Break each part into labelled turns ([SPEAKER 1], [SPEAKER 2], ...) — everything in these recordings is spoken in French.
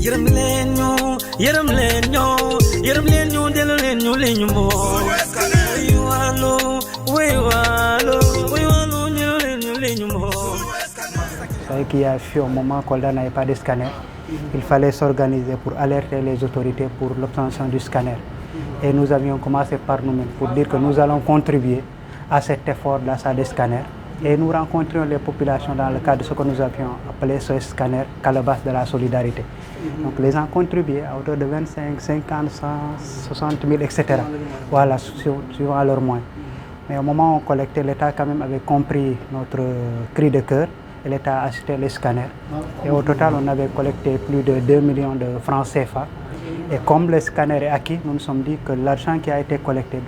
[SPEAKER 1] Qu'il y a eu un moment Kolda n'avait pas de scanner. Il fallait s'organiser pour alerter les autorités pour l'obtention du scanner. Et nous avions commencé par nous-mêmes pour dire que nous allons contribuer à cet effort d'achat des scanners. Et nous rencontrions les populations dans le cadre de ce que nous avions appelé ce scanner calebasse de la solidarité. Donc les gens contribuaient à hauteur de 25, 50, 100, 60 000, etc. Voilà, suivant leurs moyens. Mais au moment où on collectait, l'État quand même avait compris notre cri de cœur. L'État a acheté les scanners. Et au total, on avait collecté plus de 2 millions de francs CFA. Et comme le scanner est acquis, nous nous sommes dit que l'argent qui a été collecté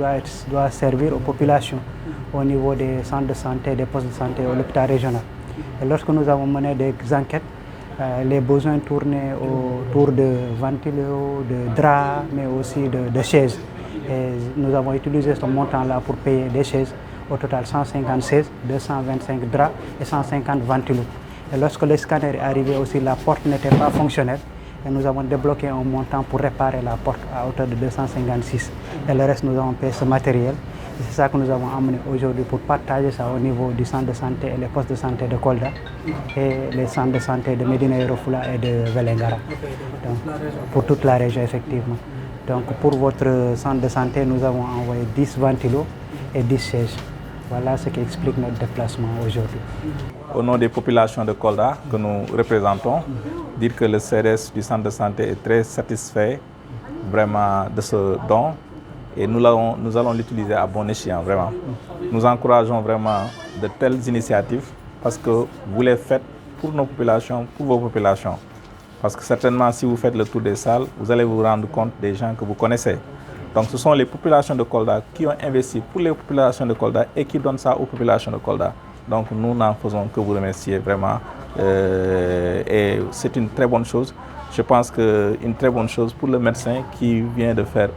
[SPEAKER 1] doit servir aux populations au niveau des centres de santé, des postes de santé, ou l'hôpital régional. Et lorsque nous avons mené des enquêtes, les besoins tournaient autour de ventilos, de draps, mais aussi de chaises. Et nous avons utilisé ce montant-là pour payer des chaises. Au total 156, 225 draps et 150 ventilos. Et lorsque le scanner est arrivé aussi, la porte n'était pas fonctionnelle. Et nous avons débloqué un montant pour réparer la porte à hauteur de 256. Et le reste, nous avons payé ce matériel. Et c'est ça que nous avons amené aujourd'hui pour partager ça au niveau du centre de santé et les postes de santé de Kolda et les centres de santé de Médina Yoro Fula et de Vélingara. Donc, pour toute la région, effectivement. Donc pour votre centre de santé, nous avons envoyé 10 ventilos et 10 chaises. Voilà ce qui explique notre déplacement aujourd'hui.
[SPEAKER 2] Au nom des populations de Kolda que nous représentons, dire que le CRS du centre de santé est très satisfait vraiment de ce don et nous allons l'utiliser à bon escient, vraiment. Nous encourageons vraiment de telles initiatives parce que vous les faites pour nos populations, pour vos populations. Parce que certainement, si vous faites le tour des salles, vous allez vous rendre compte des gens que vous connaissez. Donc ce sont les populations de Kolda qui ont investi pour les populations de Kolda et qui donnent ça aux populations de Kolda. Donc nous n'en faisons que vous remercier vraiment et c'est une très bonne chose. Je pense qu'une très bonne chose pour le médecin qui vient de faire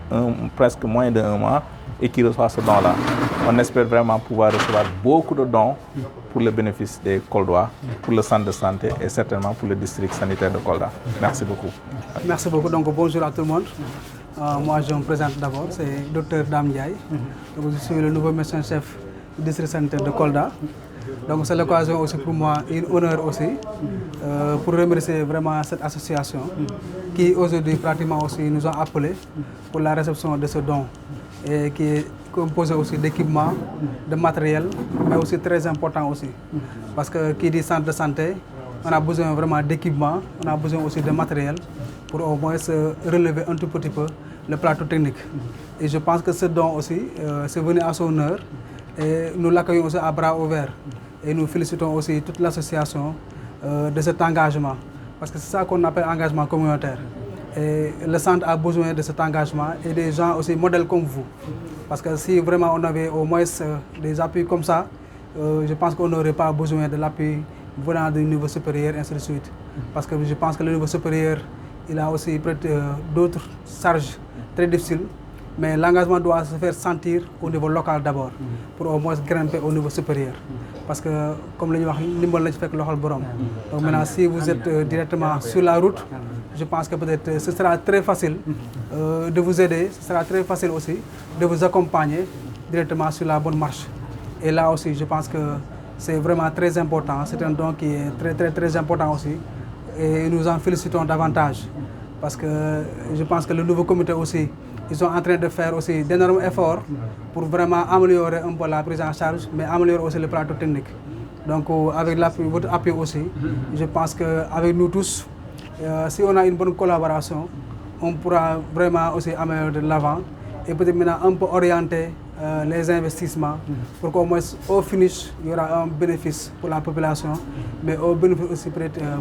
[SPEAKER 2] presque moins d'un mois et qui reçoit ce don-là. On espère vraiment pouvoir recevoir beaucoup de dons pour le bénéfice des Koldois, pour le centre de santé et certainement pour le district sanitaire de Kolda. Merci beaucoup.
[SPEAKER 3] Merci beaucoup. Donc bonjour à tout le monde. Moi, je me présente d'abord, c'est Dr Dame Ndiaye. Donc, je suis le nouveau médecin-chef du district sanitaire de Kolda. Donc c'est l'occasion aussi pour moi, un honneur aussi, pour remercier vraiment cette association qui aujourd'hui pratiquement aussi nous a appelés pour la réception de ce don et qui est composé aussi d'équipements, de matériel, mais aussi très important aussi. Parce que qui dit centre de santé, on a besoin vraiment d'équipements, on a besoin aussi de matériel pour au moins se relever un tout petit peu le plateau technique. Et je pense que ce don aussi, c'est venu à son heure et nous l'accueillons aussi à bras ouverts. Et nous félicitons aussi toute l'association de cet engagement. Parce que c'est ça qu'on appelle engagement communautaire. Et le centre a besoin de cet engagement et des gens aussi modèles comme vous. Parce que si vraiment on avait au moins des appuis comme ça, je pense qu'on n'aurait pas besoin de l'appui venant du niveau supérieur et ainsi de suite. Parce que je pense que le niveau supérieur, il a aussi d'autres charges très difficiles. Mais l'engagement doit se faire sentir au niveau local d'abord, pour au moins grimper au niveau supérieur. Parce que, comme le dit, donc maintenant, si vous êtes directement sur la route, je pense que peut-être ce sera très facile de vous aider, ce sera très facile aussi de vous accompagner directement sur la bonne marche. Et là aussi, je pense que c'est vraiment très important, c'est un don qui est très important aussi. Et nous en félicitons davantage. Parce que je pense que le nouveau comité aussi, ils sont en train de faire aussi d'énormes efforts pour vraiment améliorer un peu la prise en charge, mais améliorer aussi le plateau technique. Donc avec votre appui aussi, je pense qu'avec nous tous, si on a une bonne collaboration, on pourra vraiment aussi améliorer de l'avant et peut-être maintenant un peu orienter les investissements pour qu'au moins au finish, il y aura un bénéfice pour la population, mais un bénéfice aussi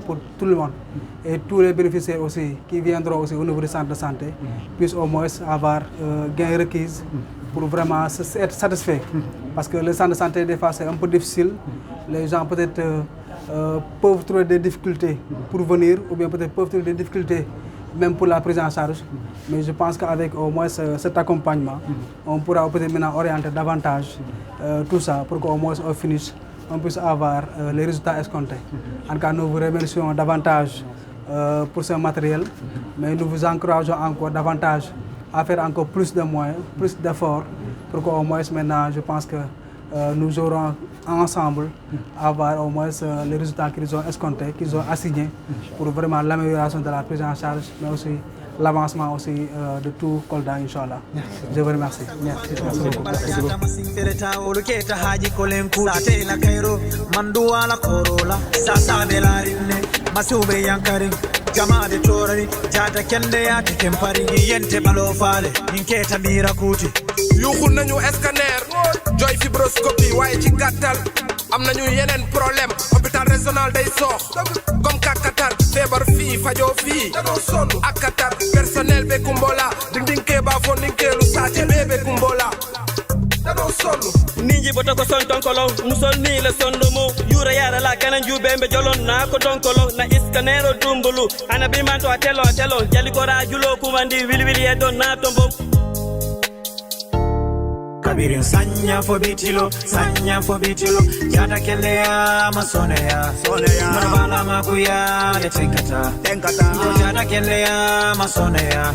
[SPEAKER 3] pour tout le monde. Et tous les bénéficiaires aussi qui viendront aussi au niveau du centre de santé puissent au moins avoir gain requis pour vraiment être satisfaits. Parce que le centre de santé, des fois, c'est un peu difficile. Les gens peut-être peuvent trouver des difficultés pour venir, ou bien peut-être peuvent trouver des difficultés même pour la prise en charge. Mais je pense qu'avec au moins cet accompagnement, on pourra peut-être maintenant orienter davantage tout ça pour qu'au moins au finish, on puisse avoir les résultats escomptés. En tout cas, nous vous remercions davantage pour ce matériel. Mais nous vous encourageons encore davantage à faire encore plus de moyens, plus d'efforts pour qu'au moins maintenant, je pense que nous aurons ensemble avoir au moins les résultats qu'ils ont escomptés, qu'ils ont assignés pour vraiment l'amélioration de la prise en charge, mais aussi l'avancement aussi de tout Kolda, Inch'Allah. Je vous remercie.
[SPEAKER 4] Jamade torari jata kende ya tekempari yente balo fale inketa mira kuti
[SPEAKER 5] yuxu nañu scanner joy fibroscopie waye ci gattal am nañu yeneen problème hôpital régional day sox comme kakatar febar fi fajo fi ak katar personnel be kumbola ding ke ba fo ding ke lu saati bebe kumbola
[SPEAKER 6] ninji boto ko son tonkolo musol ni le sondomo yura yara la kanan jubembe jolon na ko tonkolo na iskanero tumbulu ana bi man to atelo jali ko rajulo kumandi wilwili e don na tombo
[SPEAKER 4] kabirin sanya fo bitilo jata kende ya masone ya mabala makuya ya tenkata jata kende ya masone ya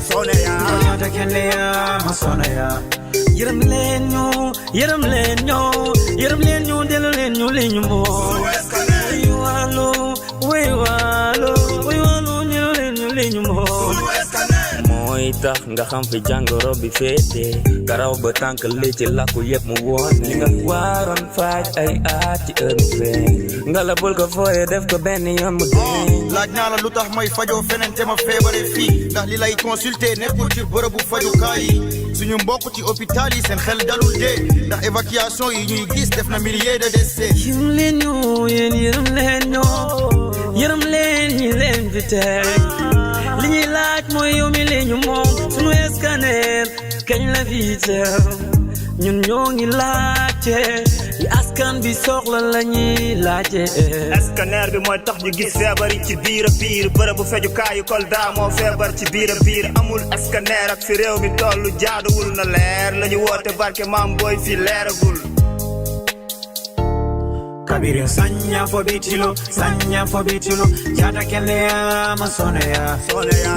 [SPEAKER 4] jata kende ya masone ya Yeram leen ñu delu leen ñu li ñu mo way walo ñu leen ñu li ñu mo mooy tax nga xam fi jàngoro bi féete garaw ba tànk li ci lakku yëpp mu woon li nga waroon faaj ay aati heure nga la bul ko fooye def ko benn yoon mu dee
[SPEAKER 7] laaj naa la lu tax may fajoo feneen te ma feebare fii ndax li lay consulter nekkul ci bërëbu fajukaay yi suñu mbokk ci hôpital yi seen xel dalul dee ndax évacuation yi ñuy gis def na milliers de décès
[SPEAKER 6] yërëm leen ñu yéen yërëm leen ñi leen fi teg li ñuy laaj mooy yow mi leen ñu moom suñu scanner kañ la fi teew ñun ñoo ngi laajte li askan bi soxla la ñuy laajte
[SPEAKER 8] scanner bi mooy tax ñu gis feebar yi ci biir bërëbu fejukaayu Kolda moo feebar ci biir amul scanner ak fi réew mi tollu jaaduwul na leer lañu woote barke maam booy fi leeragul
[SPEAKER 4] kabirin sanya fo bitilo jata kende ya masone ya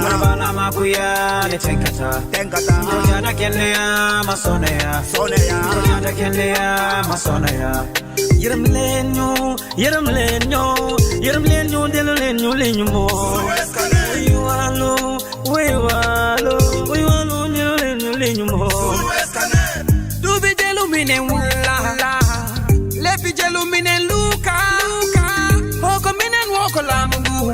[SPEAKER 4] mabala makuya ya tenkata jata kende ya masone ya jata kende ya masone ya yeram leen ñu delu leen ñu li ñu mo way walo ñu leen ñu li ñu mo
[SPEAKER 5] dubi delu mine wula lepi jelu mine luka hoko minen woko lamungu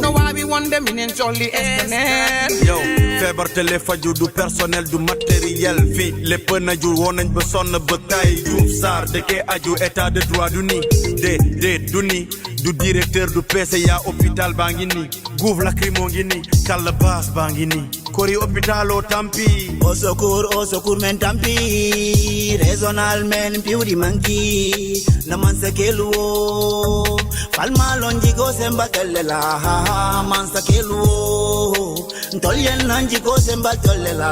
[SPEAKER 5] no wabi wonde minen jolli scanner
[SPEAKER 7] yow feebar tele faju du personnel du matériel fi lépp naju woon nañ ba sonn ba tay Diouf Sarr dëkkee aju état de droit du ni du ni du directeur du PCA hôpital baa ngi ni gouv lacrymo ngi ni calebasse baa ngi ni kori hôpital o tampi
[SPEAKER 4] au secours men tampi régional men piudi manki na man sakeluo falma lonjigo semba telela man sakeluo ntolyen nanjigo semba telela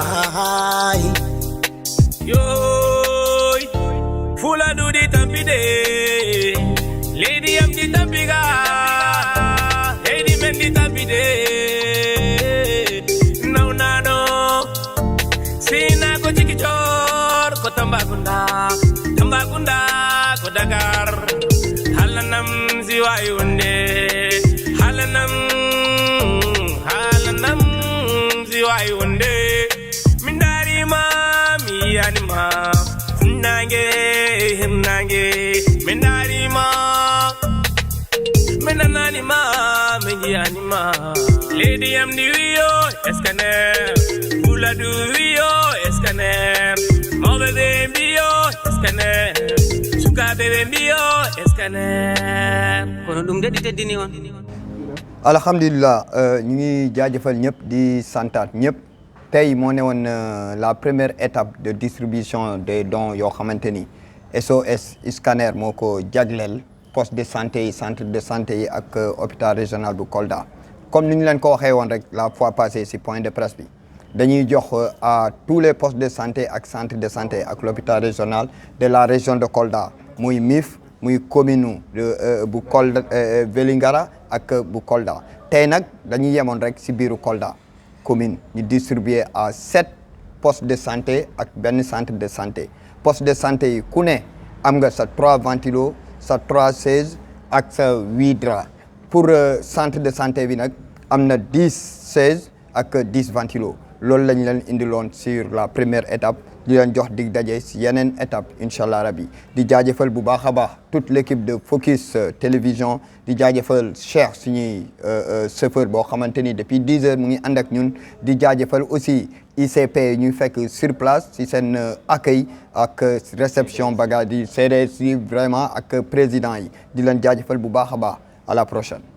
[SPEAKER 6] yoy fula du di tampi de lady am di tampi ga lady men di tampi de Sina ko Ziguinchor ko Tambacounda ko Dakar halanam ziwayunde halanam ziwayunde mindari ma mi anima nange mindari ma menanani ma mi anima lady am di wiyo scanner bula du wiyo scanner mobile mbio scanner suka bebe mbio scanner kono dum de teddini won
[SPEAKER 9] alhamdulillah ñu ngi jaajëfal ñëpp di santaat ñëpp tey moo ne woon la première étape de distribution des dons yoo xamante ni SOS scanner moo ko jagleel poste de santé yi centre de santé yi ak hôpital régional bu Kolda comme ni ñu leen ko waxee woon rek la fois passée ci point de presse bi dañuy jox à tous les postes de santé ak centre de santé ak l'hôpital régional de la région de Kolda muy MIF muy commune bu Kolda Vélingara ak bu Kolda tey nag dañuy yemoon rek ci biiru Kolda commune ñu distribuer à 7 postes de santé ak benn centre de santé poste de santé yi ku ne am nga sa 3 ventilos sa 3 chaises ak sa 8 draps pour centre de santé bi nag am na 10 chaises ak 10 ventilos loolu lañ leen indiloon sur la première étape di leen jox dig daje si yeneen étape incha allah rabi di jaajëfal bu baax a baax toute l' équipe de Focus télévision di jaajëfal Cheikh suñuy chauffeur boo xamante ni depuis 10 heures mu ngi ànd ak ñun di jaajëfal aussi ICP ñuy fekk sur place si seen accueil ak réception bagage di CDS yi vraiment ak président yi di leen jaajëfal bu baax a baax à la prochaine.